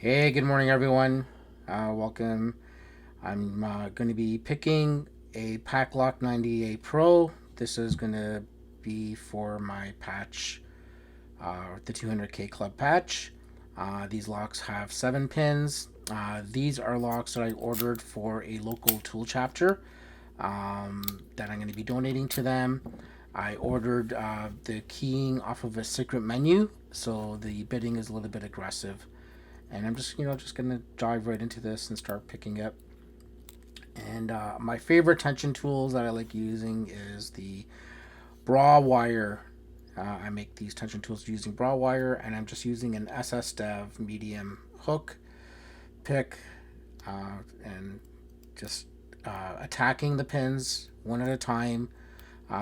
Hey, good morning, everyone. Welcome. I'm going to be picking a Paclock 90A Pro. This is going to be for my patch, the 200K Club patch. These locks have 7 pins. These are locks that I ordered for a local tool chapter that I'm going to be donating to them. I ordered the keying off of a secret menu, so the bidding is a little bit aggressive. And I'm just gonna dive right into this and start picking up. And my favorite tension tools that I like using is the bra wire. I make these tension tools using bra wire, and I'm just using an SS Dev medium hook pick, and just attacking the pins one at a time,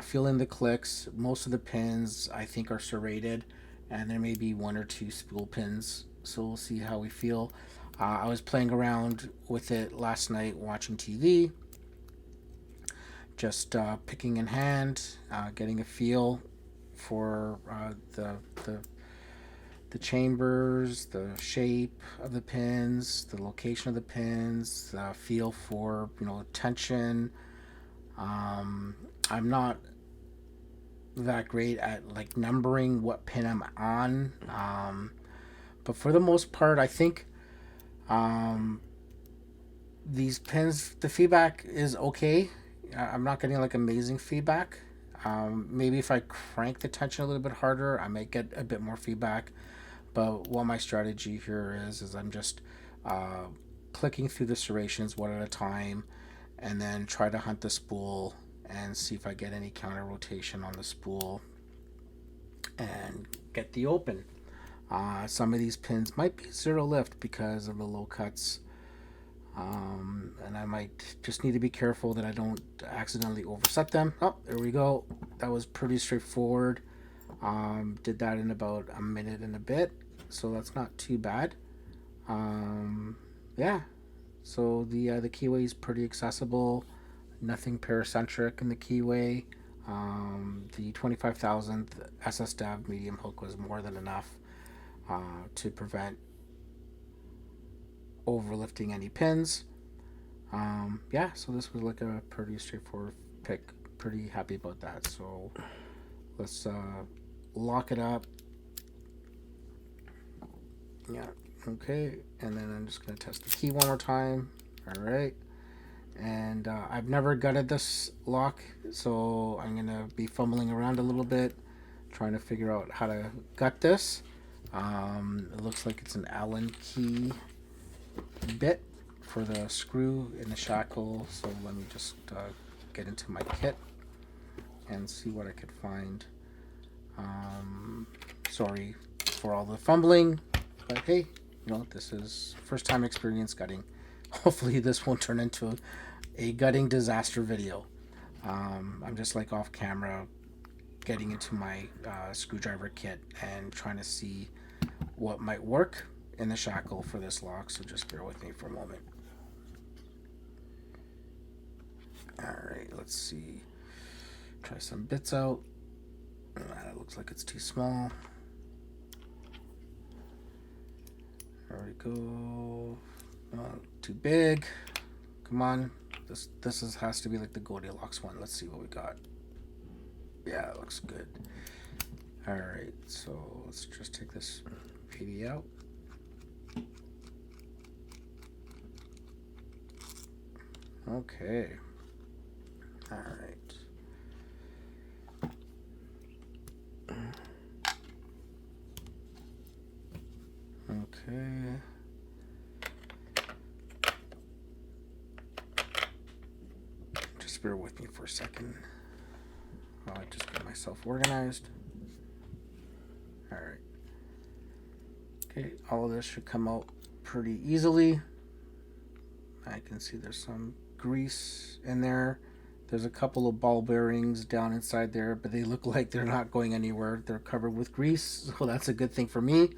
feeling the clicks. Most of the pins I think are serrated, and there may be one or two spool pins. So we'll see how we feel. I was playing around with it last night watching TV, just picking in hand, getting a feel for the chambers, the shape of the pins, the location of the pins, the feel for tension. I'm not that great at like numbering what pin I'm on, but for the most part, I think um, these pins, the feedback is okay. I'm not getting like amazing feedback. Maybe if I crank the tension a little bit harder, I might get a bit more feedback. But what my strategy here is I'm just uh, clicking through the serrations one at a time, and then try to hunt the spool and see if I get any counter rotation on the spool and get the open. Some of these pins might be zero lift because of the low cuts, and I might just need to be careful that I don't accidentally overset them. Oh, there we go. That was pretty straightforward. Did that in about a minute and a bit, so that's not too bad. Yeah, so the keyway is pretty accessible. Nothing paracentric in the keyway. The 25,000th SS Dev medium hook was more than enough to prevent overlifting any pins. Yeah, so this was like a pretty straightforward pick. Pretty happy about that. So let's lock it up. Yeah, okay. And then I'm just going to test the key one more time. All right. And I've never gutted this lock, so I'm going to be fumbling around a little bit, trying to figure out how to gut this. It looks like it's an Allen key bit for the screw in the shackle, so let me just get into my kit and see what I could find. Sorry for all the fumbling, but hey, this is first time experience gutting. Hopefully this won't turn into a gutting disaster video. I'm just like off camera getting into my screwdriver kit and trying to see what might work in the shackle for this lock, so just bear with me for a moment. Alright, let's see. Try some bits out. It looks like it's too small. There we go. Too big. Come on. This has to be like the Goldilocks one. Let's see what we got. Yeah, it looks good. Alright, so let's just take this baby out. Okay. Alright. Okay. Just bear with me for a second while I just get myself organized. Alright. Okay, all of this should come out pretty easily. I can see there's some grease in there. There's a couple of ball bearings down inside there, but they look like they're not going anywhere. They're covered with grease, so that's a good thing for me.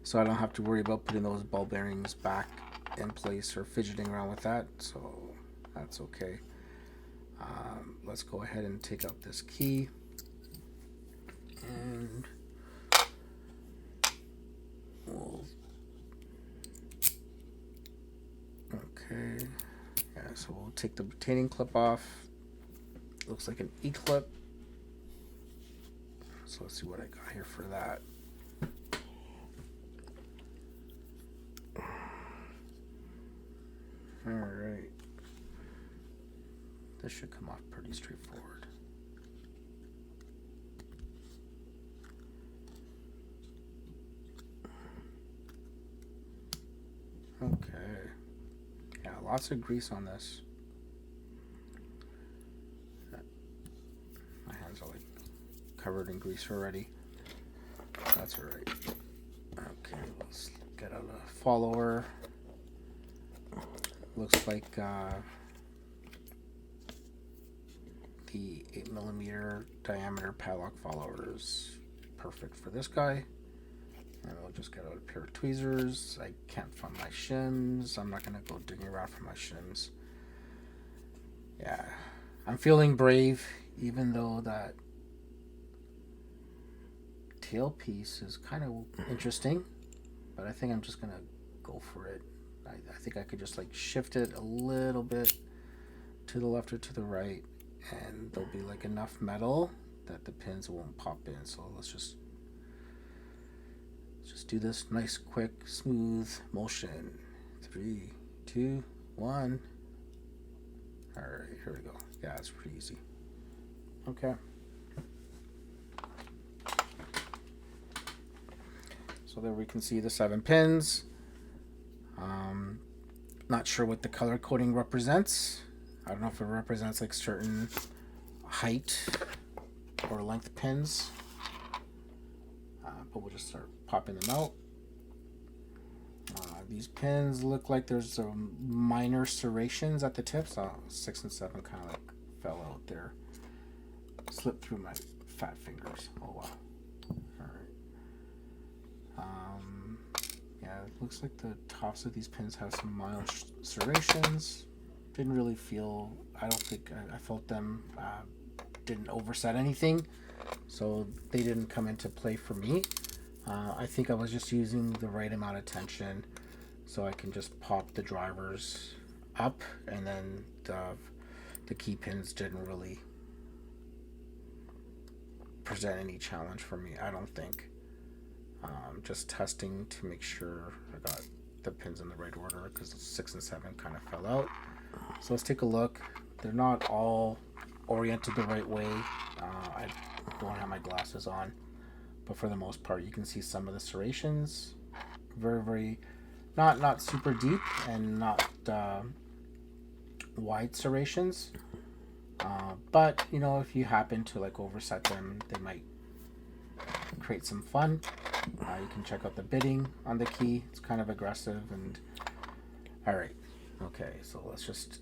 So I don't have to worry about putting those ball bearings back in place or fidgeting around with that. So that's okay. Let's go ahead and take out this key. And we'll Okay. Yeah, so we'll take the retaining clip off. Looks like an E-clip. So let's see what I got here for that. Alright. This should come off pretty straightforward. Okay. Yeah, lots of grease on this. My hands are like covered in grease already. That's alright. Okay, let's get out a follower. Looks like the 8mm diameter padlock follower is perfect for this guy. And we'll just get out a pair of tweezers. I can't find my shims. I'm not going to go digging around for my shims. Yeah, I'm feeling brave, even though that tailpiece is kind of interesting. But I think I'm just going to go for it. I think I could just like shift it a little bit to the left or to the right, and there'll be like enough metal that the pins won't pop in. So let's just do this nice, quick, smooth motion. 3, 2, 1. All right, here we go. Yeah, it's pretty easy. Okay. So there we can see the 7 pins. Not sure what the color coding represents. I don't know if it represents like certain height or length pins. But we'll just start popping them out. These pins look like there's minor serrations at the tips. 6 and 7 kind of like fell out there. Slipped through my fat fingers. Oh wow. Yeah, it looks like the tops of these pins have some mild serrations. Didn't really feel, I don't think I felt them, didn't overset anything. So they didn't come into play for me. I think I was just using the right amount of tension so I can just pop the drivers up, and then the key pins didn't really present any challenge for me, I don't think. Just testing to make sure I got the pins in the right order, because 6 and 7 kind of fell out. So let's take a look. They're not all oriented the right way. I don't have my glasses on, but for the most part you can see some of the serrations. Very not super deep and not wide serrations, but you know, if you happen to like overset them, they might create some fun. You can check out the bidding on the key. It's kind of aggressive. And all right, okay, so let's just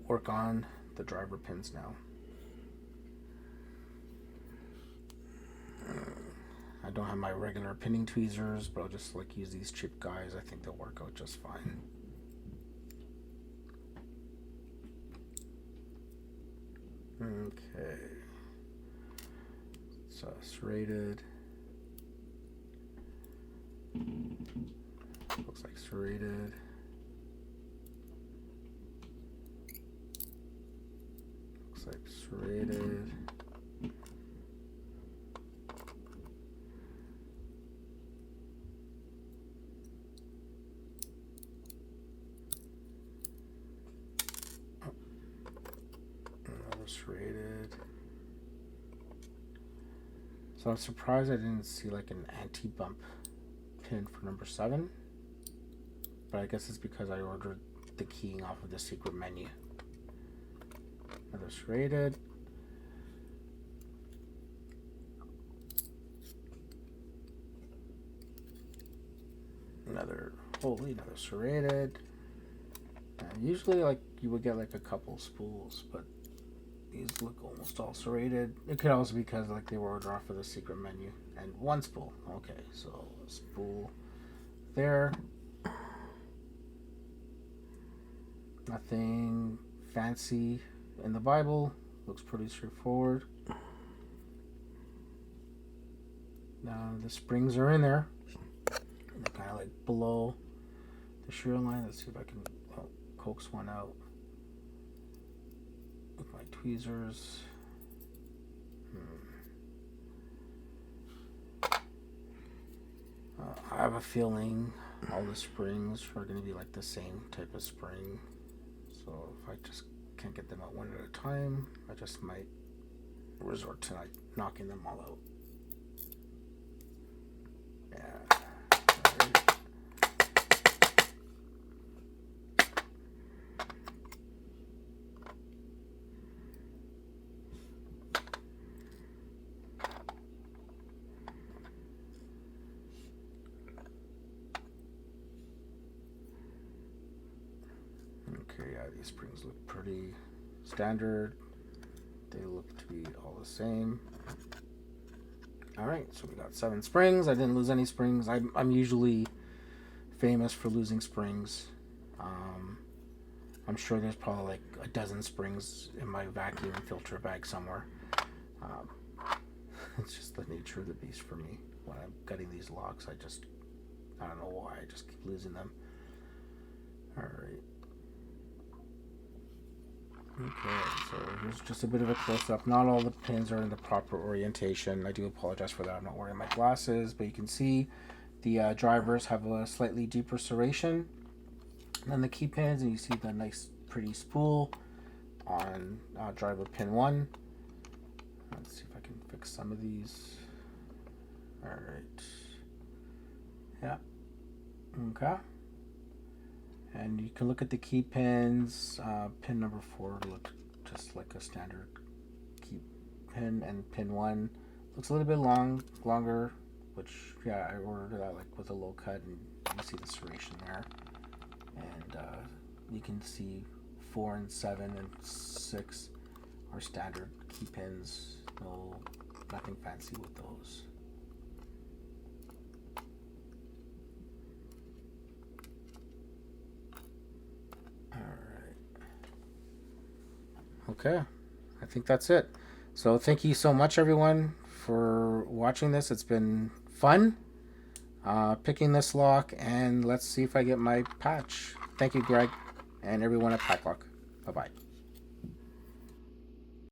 work on the driver pins now. I don't have my regular pinning tweezers, but I'll just like use these cheap guys. I think they'll work out just fine. Okay, so serrated. Looks like serrated. Looks like serrated. Another serrated. So I'm surprised I didn't see like an anti-bump pin for number 7, but I guess it's because I ordered the keying off of the secret menu. Another serrated. Another serrated. Usually like you would get like a couple spools, but these look almost all serrated. It could also be because like they were ordered off of the secret menu. And 1 spool. Okay, so a spool there. Nothing fancy in the Bible. Looks pretty straightforward. Now the springs are in there. They're kind of like below the shear line. Let's see if I can. Oh, coax one out with my tweezers. I have a feeling all the springs are going to be like the same type of spring. So if I just can't get them out one at a time, I just might resort to like knocking them all out. Yeah. Okay, yeah, these springs look pretty standard. They look to be all the same. Alright, so we got 7 springs. I didn't lose any springs. I'm usually famous for losing springs. I'm sure there's probably like a dozen springs in my vacuum filter bag somewhere. It's just the nature of the beast for me. When I'm gutting these locks, I don't know why, I just keep losing them. Alright. Okay, so here's just a bit of a close-up. Not all the pins are in the proper orientation. I do apologize for that. I'm not wearing my glasses, but you can see the drivers have a slightly deeper serration than the key pins, and you see the nice, pretty spool on driver pin 1. Let's see if I can fix some of these. All right. Yeah. Okay. And you can look at the key pins. Pin number 4 looked just like a standard key pin, and pin 1 looks a little bit longer, which, yeah, I ordered that like with a low cut, and you see the serration there. And you can see 4 and 7 and 6 are standard key pins. Nothing fancy with those. Okay, I think that's it. So thank you so much, everyone, for watching this. It's been fun picking this lock, and let's see if I get my patch. Thank you, Greg, and everyone at Paclock. Bye-bye.